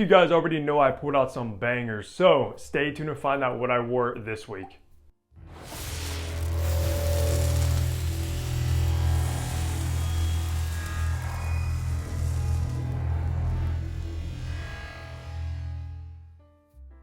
You guys already know I pulled out some bangers, so stay tuned to find out what I wore this week.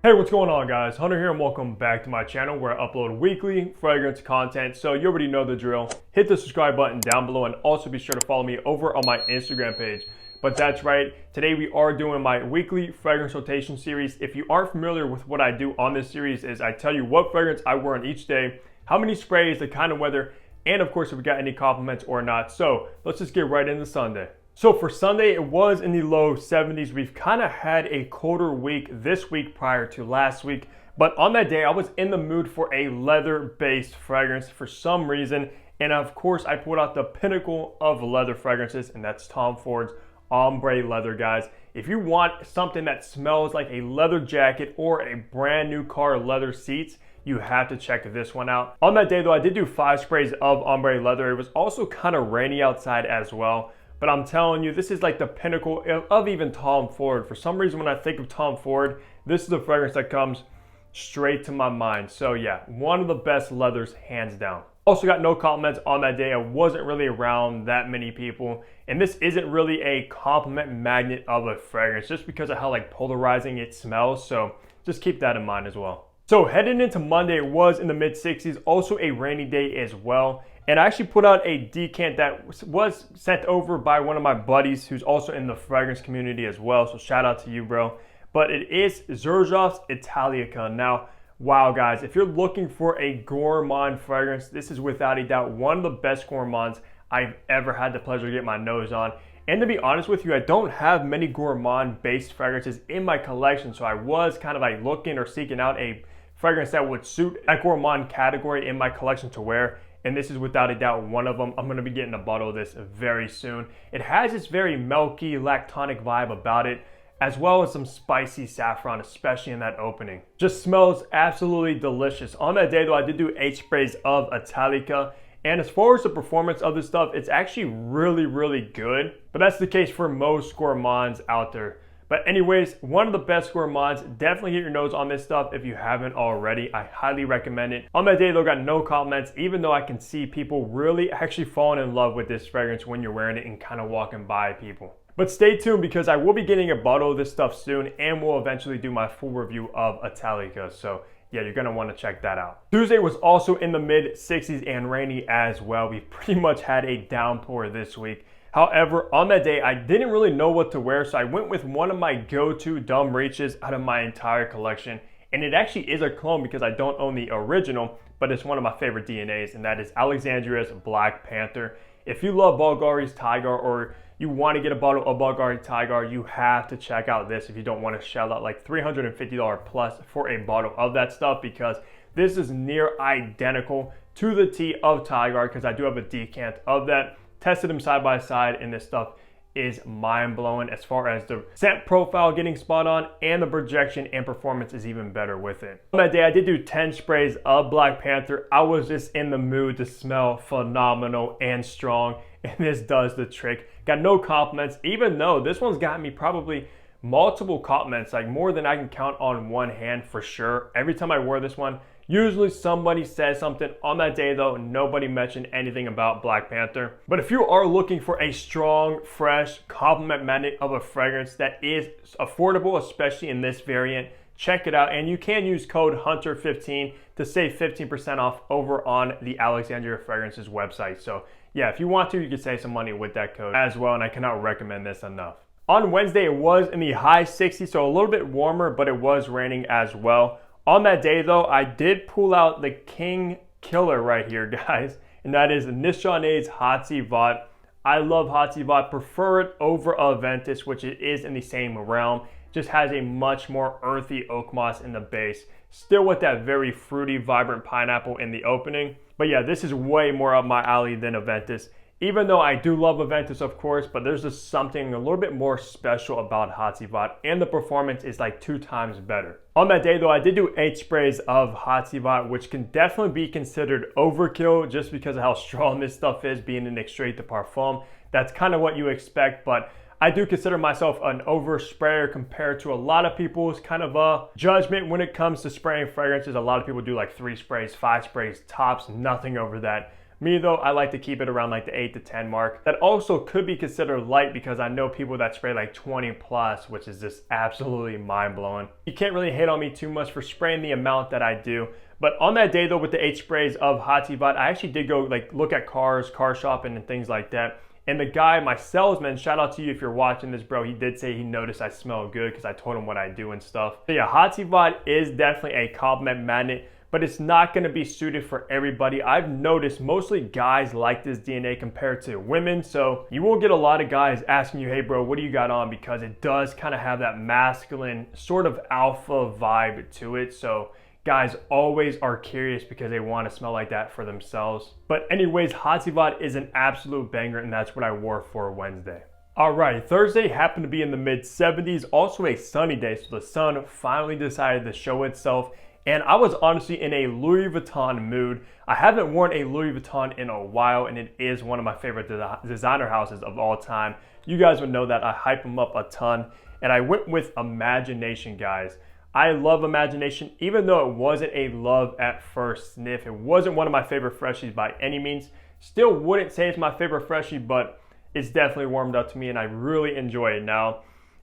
Hey, what's going on, guys? Hunter here and welcome back to my channel where I upload weekly fragrance content. So you already know the drill. Hit the subscribe button down below and also be sure to follow me over on my Instagram page. But that's right, today we are doing my weekly fragrance rotation series. If you aren't familiar with what I do on this series is I tell you what fragrance I wear on each day, how many sprays, the kind of weather, and of course if we got any compliments or not. So let's just get right into Sunday. So for Sunday, it was in the low 70s. We've kind of had a colder week this week prior to last week. But on that day, I was in the mood for a leather-based fragrance for some reason. And of course, I pulled out the pinnacle of leather fragrances, and that's Tom Ford's ombre leather, guys. If you want something that smells like a leather jacket or a brand new car leather seats, you have to check this one out. On that day, though, I did do 5 sprays of ombre leather. It was also kind of rainy outside as well. But I'm telling you, this is like the pinnacle of even Tom Ford. For some reason, when I think of Tom Ford, this is the fragrance that comes straight to my mind. So yeah, one of the best leathers, hands down. Also got no compliments on that day. I wasn't really around that many people. And this isn't really a compliment magnet of a fragrance just because of how like polarizing it smells. So just keep that in mind as well. So heading into Monday, it was in the mid 60s, also a rainy day as well. And I actually put out a decant that was sent over by one of my buddies who's also in the fragrance community as well. So shout out to you, bro. But it is Xerjoff's Italica. Now, wow, guys, if you're looking for a gourmand fragrance, this is without a doubt one of the best gourmands I've ever had the pleasure to get my nose on. And to be honest with you, I don't have many gourmand-based fragrances in my collection. So I was kind of like looking or seeking out a fragrance that would suit that gourmand category in my collection to wear. And this is without a doubt one of them. I'm going to be getting a bottle of this very soon. It has this very milky, lactonic vibe about it, as well as some spicy saffron, especially in that opening. Just smells absolutely delicious. On that day, though, I did do 8 sprays of Italica. And as far as the performance of this stuff, it's actually really good. But that's the case for most gourmands out there. But anyways, one of the best gourmands. Definitely get your nose on this stuff if you haven't already. I highly recommend it. On that day, though, got no compliments, even though I can see people really actually falling in love with this fragrance when you're wearing it and kind of walking by people. But stay tuned because I will be getting a bottle of this stuff soon and will eventually do my full review of Italica. So yeah, you're gonna wanna check that out. Tuesday was also in the mid 60s and rainy as well. We pretty much had a downpour this week. However, on that day, I didn't really know what to wear, so I went with one of my go-to dumb reaches out of my entire collection. And it actually is a clone because I don't own the original, but it's one of my favorite DNAs, and that is Alexandria's Black Panther. If you love Bulgari's Tiger or you want to get a bottle of Bulgari Tiger, you have to check out this if you don't want to shell out like $350 plus for a bottle of that stuff, because this is near identical to the T of Tiger, because I do have a decant of that. Tested them side by side, and this stuff is mind-blowing as far as the scent profile getting spot on, and the projection and performance is even better with it. On that day, I did do 10 sprays of Black Panther. I was just in the mood to smell phenomenal and strong, and this does the trick. Got no compliments, even though this one's got me probably multiple compliments, like more than I can count on one hand for sure. Every time I wear this one, usually somebody says something. On that day, though, nobody mentioned anything about Black Panther. But if you are looking for a strong, fresh, compliment magnet of a fragrance that is affordable, especially in this variant, check it out. And you can use code HUNTER15 to save 15% off over on the Alexandria Fragrances website. So yeah, if you want to, you can save some money with that code as well, and I cannot recommend this enough. On Wednesday, it was in the high 60s, so a little bit warmer, but it was raining as well. On that day, though, I did pull out the king killer right here, guys, and that is Nishane's hacivat. I love hacivat, prefer it over aventus, which it is in the same realm. Just has a much more earthy oak moss in the base, still with that very fruity, vibrant pineapple in the opening. But yeah, this is way more up my alley than aventus. Even though I do love aventus, of course, but there's just something a little bit more special about hacivat, and the performance is like 2 times better. On that day, though, I did do 8 sprays of hacivat, which can definitely be considered overkill just because of how strong this stuff is, being an extrait de parfum. That's kind of what you expect, but I do consider myself an oversprayer compared to a lot of people's kind of judgment when it comes to spraying fragrances. A lot of people do like 3 sprays, 5 sprays, tops, nothing over that. Me though, I like to keep it around like the 8 to 10 mark. That also could be considered light because I know people that spray like 20 plus, which is just absolutely mind-blowing. You can't really hate on me too much for spraying the amount that I do. But on that day though, with the 8 sprays of hacivat, I actually did go like look at cars, car shopping and things like that. And the guy, my salesman, shout out to you if you're watching this, bro, he did say he noticed I smell good because I told him what I do and stuff. So yeah, hacivat is definitely a compliment magnet, but it's not going to be suited for everybody. I've noticed mostly guys like this DNA compared to women. So you will get a lot of guys asking you, hey bro, what do you got on? Because it does kind of have that masculine sort of alpha vibe to it. So guys always are curious because they want to smell like that for themselves. But anyways, hacivat is an absolute banger, and that's what I wore for Wednesday. Alright, Thursday happened to be in the mid 70s, also a sunny day, so the sun finally decided to show itself. And I was honestly in a Louis Vuitton mood. I haven't worn a Louis Vuitton in a while, and it is one of my favorite designer houses of all time. You guys would know that I hype them up a ton. And I went with Imagination, guys. I love Imagination, even though it wasn't a love at first sniff. It wasn't one of my favorite freshies by any means. Still wouldn't say it's my favorite freshie, but it's definitely warmed up to me and I really enjoy it now.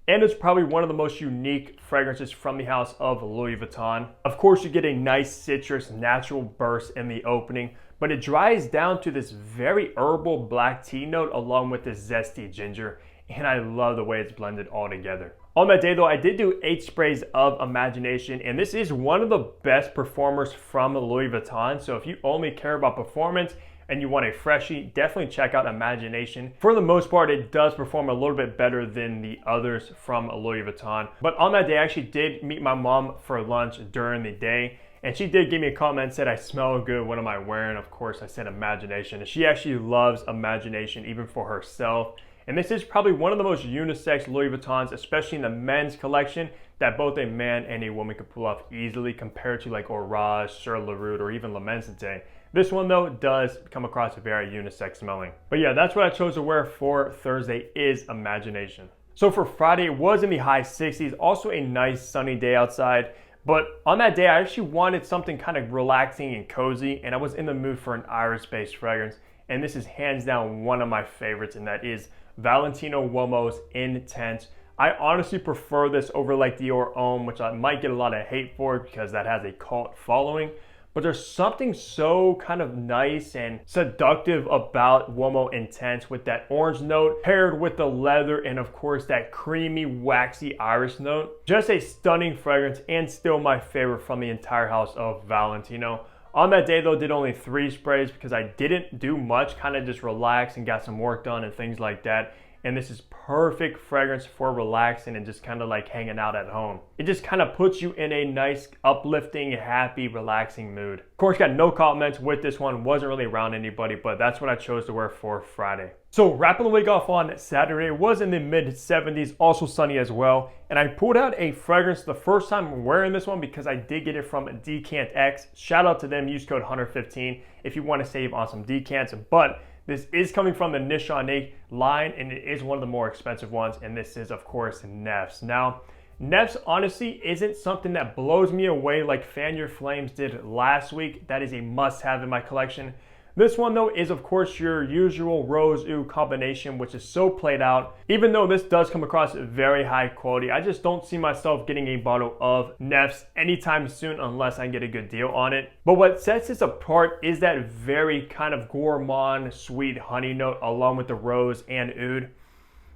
And it's probably one of the most unique fragrances from the house of Louis Vuitton. Of course, you get a nice citrus natural burst in the opening, but it dries down to this very herbal black tea note along with this zesty ginger. And I love the way it's blended all together. On that day though, I did do 8 sprays of Imagination, and this is one of the best performers from Louis Vuitton. So if you only care about performance and you want a freshie, definitely check out Imagination. For the most part, it does perform a little bit better than the others from Louis Vuitton. But on that day, I actually did meet my mom for lunch during the day, and she did give me a comment and said, I smell good, what am I wearing? Of course, I said Imagination, and she actually loves Imagination even for herself. And this is probably one of the most unisex Louis Vuittons, especially in the men's collection, that both a man and a woman could pull off easily compared to like Orage, Sur La Route, or even La Mentalité. This one though does come across very unisex smelling. But yeah, that's what I chose to wear for Thursday is Imagination. So for Friday, it was in the high 60s, also a nice sunny day outside. But on that day, I actually wanted something kind of relaxing and cozy, and I was in the mood for an iris-based fragrance. And this is hands down one of my favorites, and that is Valentino Uomo's Intense. I honestly prefer this over like Dior Homme, which I might get a lot of hate for because that has a cult following. But there's something so kind of nice and seductive about Uomo Intense with that orange note paired with the leather and of course that creamy, waxy iris note. Just a stunning fragrance and still my favorite from the entire house of Valentino. On that day though, did only 3 sprays because I didn't do much, kind of just relaxed and got some work done and things like that. And this is perfect fragrance for relaxing and just kind of like hanging out at home. It just kind of puts you in a nice, uplifting, happy, relaxing mood. Of course, got no comments with this one. Wasn't really around anybody, but that's what I chose to wear for Friday. So wrapping the week off on Saturday, it was in the mid 70s, also sunny as well. And I pulled out a fragrance the first time wearing this one because I did get it from Decant X. Shout out to them, use code Hunter15 if you want to save on some decants. But this is coming from the Nishane line, and it is one of the more expensive ones, and this is, of course, Neff's. Now, Neff's honestly isn't something that blows me away like Fan Your Flames did last week. That is a must-have in my collection. This one, though, is, of course, your usual rose oud combination, which is so played out. Even though this does come across very high quality, I just don't see myself getting a bottle of Neff's anytime soon unless I get a good deal on it. But what sets this apart is that very kind of gourmand, sweet honey note along with the rose and oud.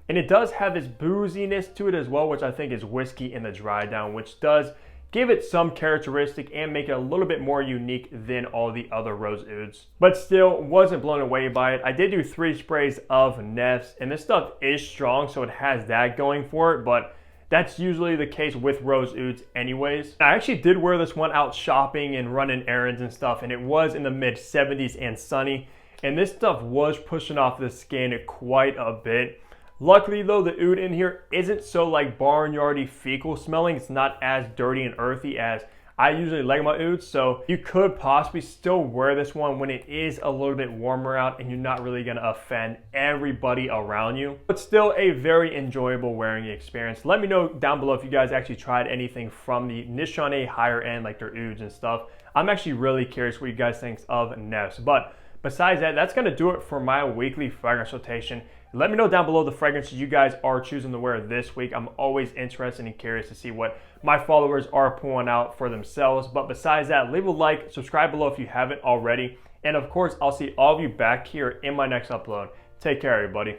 And it does have this booziness to it as well, which I think is whiskey in the dry down, which does give it some characteristic and make it a little bit more unique than all the other rose ouds. But still, wasn't blown away by it. I did do 3 sprays of Neff's, and this stuff is strong, so it has that going for it, but that's usually the case with rose ouds anyways. I actually did wear this one out shopping and running errands and stuff, and it was in the mid 70s and sunny, and this stuff was pushing off the skin quite a bit. Luckily though, the oud in here isn't so like barnyardy fecal smelling. It's not as dirty and earthy as I usually like my ouds, so you could possibly still wear this one when it is a little bit warmer out and you're not really gonna offend everybody around you. But still a very enjoyable wearing experience. Let me know down below if you guys actually tried anything from the Nishane higher end, like their ouds and stuff. I'm actually really curious what you guys think of next. But besides that, that's gonna do it for my weekly fragrance rotation. Let me know down below the fragrances you guys are choosing to wear this week. I'm always interested and curious to see what my followers are pulling out for themselves. But besides that, leave a like, subscribe below if you haven't already. And of course, I'll see all of you back here in my next upload. Take care, everybody.